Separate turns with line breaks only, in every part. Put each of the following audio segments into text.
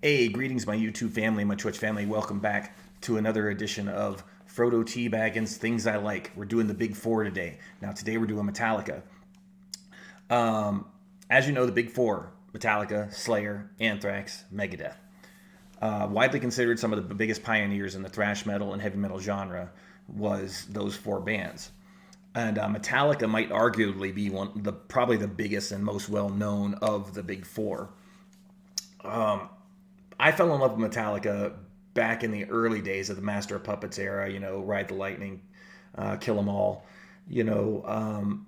Hey, greetings, my YouTube family, my Twitch family. Welcome back to another edition of Frodo T. Baggins Things I Like. We're doing the Big Four today. Now, today we're doing Metallica. As you know, the Big Four: Metallica, Slayer, Anthrax, Megadeth. Widely considered some of the biggest pioneers in the thrash metal and heavy metal genre was those four bands. And Metallica might arguably be probably the biggest and most well known of the Big Four. I fell in love with Metallica back in the early days of the Master of Puppets era. Ride the Lightning, Kill 'Em All. You know,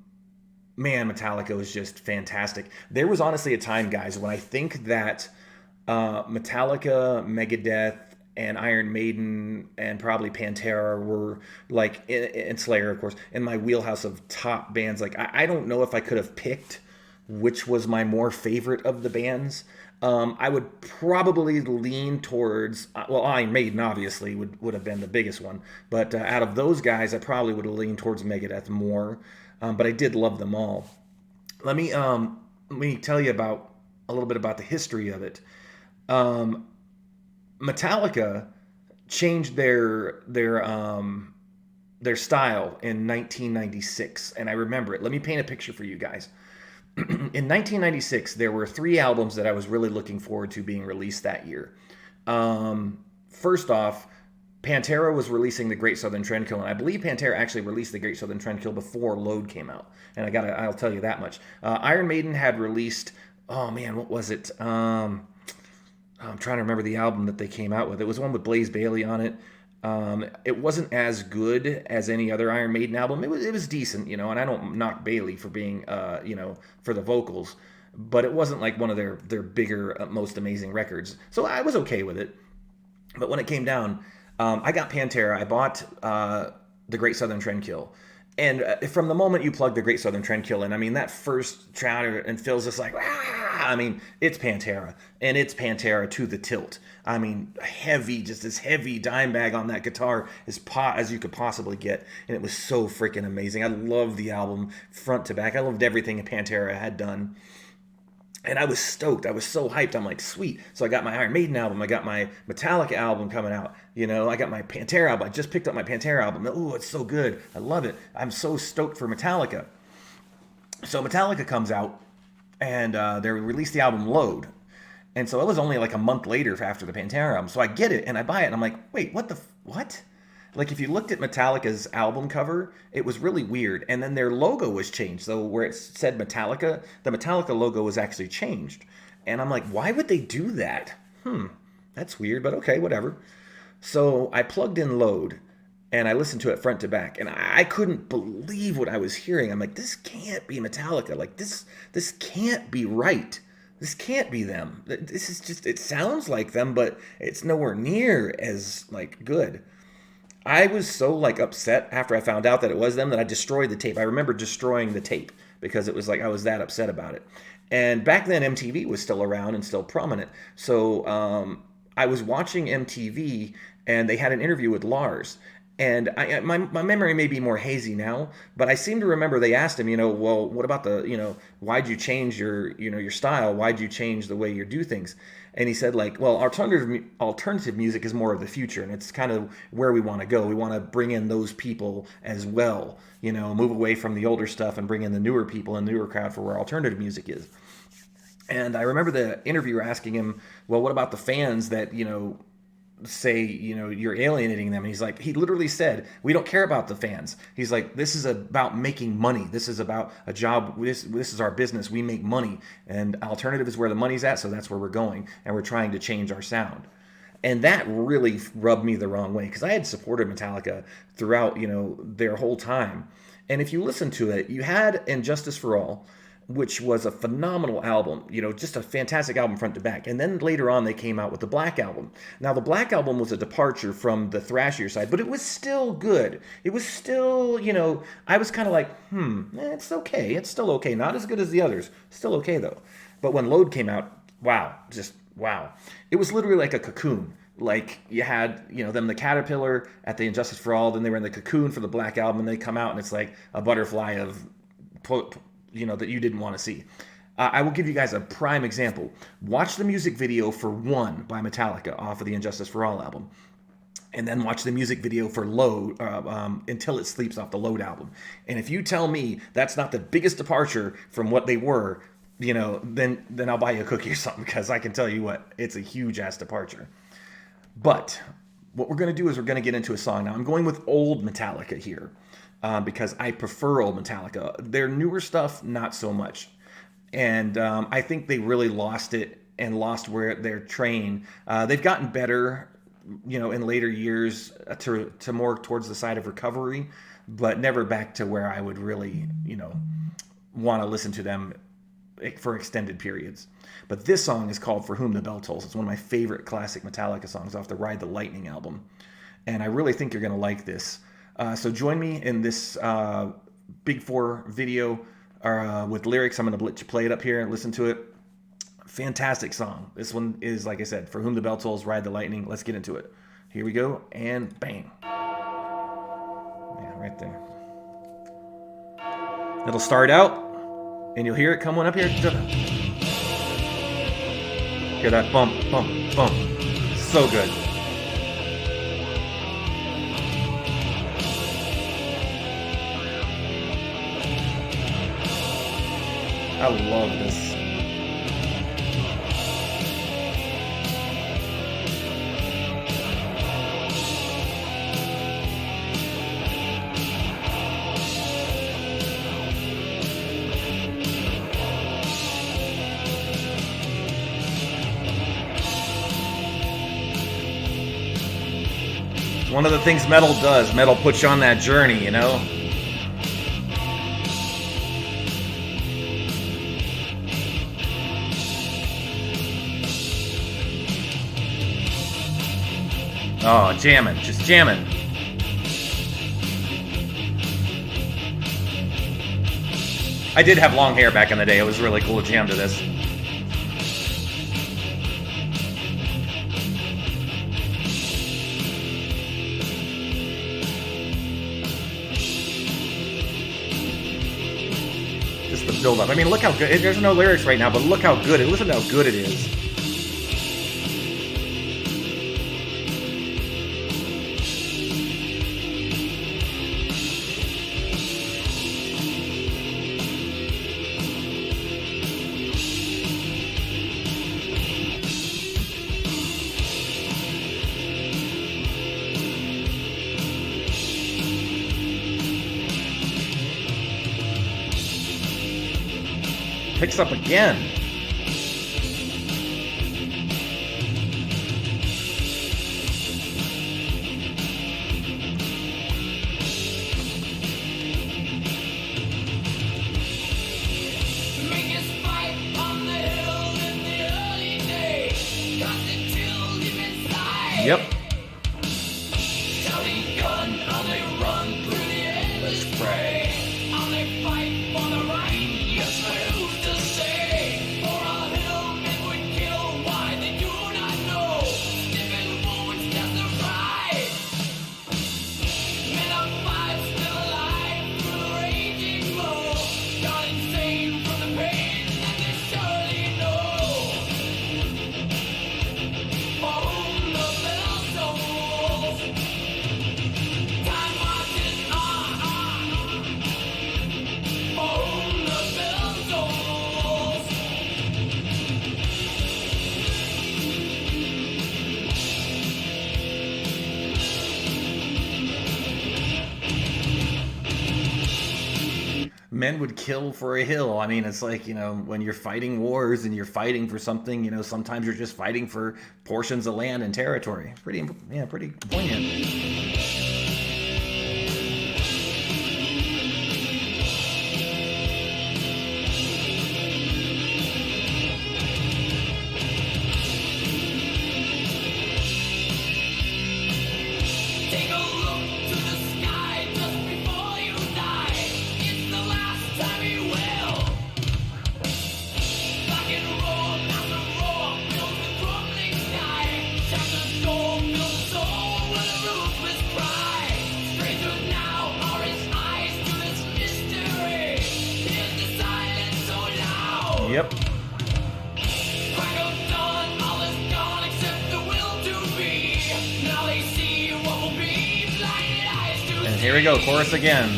Man, Metallica was just fantastic. There was honestly a time, guys, when I think that Metallica, Megadeth, and Iron Maiden, and probably Pantera were like, and Slayer, of course, in my wheelhouse of top bands. Like, I don't know if I could have picked which was my more favorite of the bands. I would probably lean towards, well, Iron Maiden obviously would have been the biggest one, but out of those guys, I probably would have leaned towards Megadeth more. But I did love them all. Let me tell you about a little bit about the history of it. Um, Metallica changed their style in 1996, and I remember it. Let me paint a picture for you guys. In 1996, there were three albums that I was really looking forward to being released that year. First off, Pantera was releasing the Great Southern Trendkill, and I believe Pantera actually released the Great Southern Trendkill before Load came out. And I'll tell you that much. Iron Maiden had released, oh man, what was it? I'm trying to remember the album that they came out with. It was one with Blaze Bayley on it. It wasn't as good as any other Iron Maiden album. It was decent, and I don't knock Bailey for being, for the vocals, but it wasn't like one of their bigger, most amazing records. So I was okay with it. But when it came down, I got Pantera. I bought the Great Southern Trendkill. And from the moment you plug the Great Southern Trendkill in, I mean, that first track and feels just like, ah! I mean, it's Pantera. And it's Pantera to the tilt. I mean, heavy, just as heavy dime bag on that guitar as you could possibly get. And it was so freaking amazing. I loved the album front to back. I loved everything Pantera had done. And I was stoked. I was so hyped. I'm like, sweet. So I got my Iron Maiden album. I got my Metallica album coming out. I got my Pantera album. I just picked up my Pantera album. Oh, it's so good. I love it. I'm so stoked for Metallica. So Metallica comes out, and they released the album Load. And so it was only like a month later after the Pantera album. So I get it, and I buy it, and I'm like, wait, what? Like, if you looked at Metallica's album cover, it was really weird. And then their logo was changed. So where it said Metallica, the Metallica logo was actually changed. And I'm like, why would they do that? That's weird, but okay, whatever. So I plugged in Load, and I listened to it front to back. And I couldn't believe what I was hearing. I'm like, this can't be Metallica. Like, this can't be right. This can't be them. This is just, it sounds like them, but it's nowhere near as, like, good. I was so like upset after I found out that it was them that I destroyed the tape. I remember destroying the tape because it was like I was that upset about it. And back then MTV was still around and still prominent. So I was watching MTV and they had an interview with Lars. And my memory may be more hazy now, but I seem to remember they asked him, well, what about why'd you change your style? Why'd you change the way you do things? And he said, like, well, alternative music is more of the future, and it's kind of where we want to go. We want to bring in those people as well, move away from the older stuff and bring in the newer people and newer crowd for where alternative music is. And I remember the interviewer asking him, well, what about the fans that, say, you're alienating them? And he's like, he literally said, we don't care about the fans. He's like, this is about making money. This is about a job. This is our business. We make money, and alternative is where the money's at. So that's where we're going. And we're trying to change our sound. And that really rubbed me the wrong way, because I had supported Metallica throughout, their whole time. And if you listen to it, you had Injustice for All, which was a phenomenal album, just a fantastic album front to back. And then later on, they came out with the Black Album. Now, the Black Album was a departure from the thrashier side, but it was still good. It was still, I was kind of like, it's okay. It's still okay. Not as good as the others. Still okay, though. But when Load came out, wow, just wow. It was literally like a cocoon. Like, you had, them, the caterpillar at the Injustice for All, then they were in the cocoon for the Black Album, and they come out, and it's like a butterfly of that you didn't want to see. I will give you guys a prime example. Watch the music video for One by Metallica off of the Injustice for All album. And then watch the music video for Load, Until It Sleeps off the Load album. And if you tell me that's not the biggest departure from what they were, then I'll buy you a cookie or something, because I can tell you what, it's a huge ass departure. But what we're going to do is we're going to get into a song. Now, I'm going with old Metallica here because I prefer old Metallica. Their newer stuff, not so much. And I think they really lost it and lost where their train. They've gotten better, in later years to more towards the side of recovery, but never back to where I would really, want to listen to them for extended periods. But this song is called For Whom the Bell Tolls. It's one of my favorite classic Metallica songs off the Ride the Lightning album. And I really think you're going to like this. So join me in this Big Four video with lyrics. I'm going to play it up here and listen to it. Fantastic song. This one is, like I said, For Whom the Bell Tolls, Ride the Lightning. Let's get into it. Here we go, and bang. Yeah, right there. It'll start out, and you'll hear it come on up here. Hear that bump, bump, bump. So good. I love this. One of the things metal does, metal puts you on that journey, Oh, jamming, just jamming. I did have long hair back in the day. It was really cool to jam to this. Just the build up. I mean, look how good. There's no lyrics right now, but look how good. Listen to how good it is. Picks up again. Yep. Men would kill for a hill. I mean, it's like, when you're fighting wars and you're fighting for something, sometimes you're just fighting for portions of land and territory. Pretty poignant.
With pride.
Here we go, chorus again.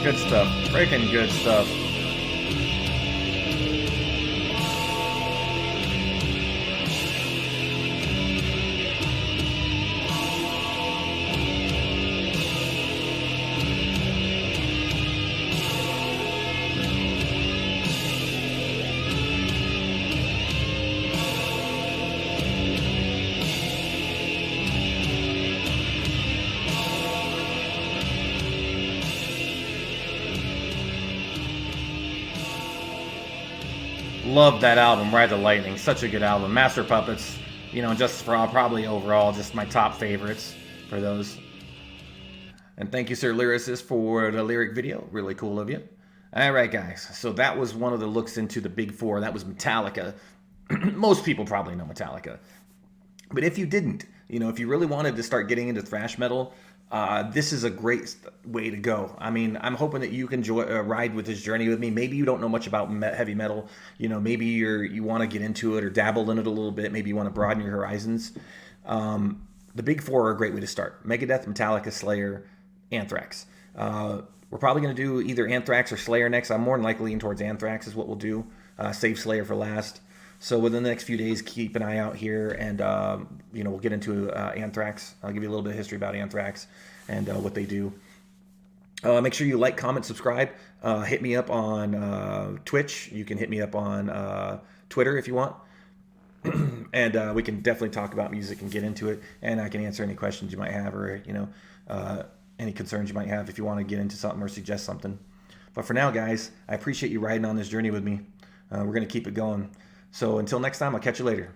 Good stuff. Freaking good stuff. Love that album, Ride the Lightning. Such a good album. Master Puppets, you know, just for probably overall, just my top favorites for those. And thank you, Sir Lyricist, for the lyric video. Really cool of you. All right, guys. So that was one of the looks into the big four. That was Metallica. Most people probably know Metallica. But if you didn't, you know, if you really wanted to start getting into thrash metal, this is a great way to go. I mean, I'm hoping that you can ride with this journey with me. Maybe you don't know much about heavy metal. You know, maybe you want to get into it or dabble in it a little bit. Maybe you want to broaden your horizons. The big four are a great way to start. Megadeth, Metallica, Slayer, Anthrax. We're probably going to do either Anthrax or Slayer next. I'm more than likely leaning towards Anthrax is what we'll do. Save Slayer for last. So within the next few days, keep an eye out here, and you know, we'll get into Anthrax. I'll give you a little bit of history about Anthrax and what they do. Make sure you like, comment, subscribe. Hit me up on Twitch. You can hit me up on Twitter if you want. And we can definitely talk about music and get into it. And I can answer any questions you might have, or you know, any concerns you might have if you want to get into something or suggest something. But for now, guys, I appreciate you riding on this journey with me. We're going to keep it going. So until next time, I'll catch you later.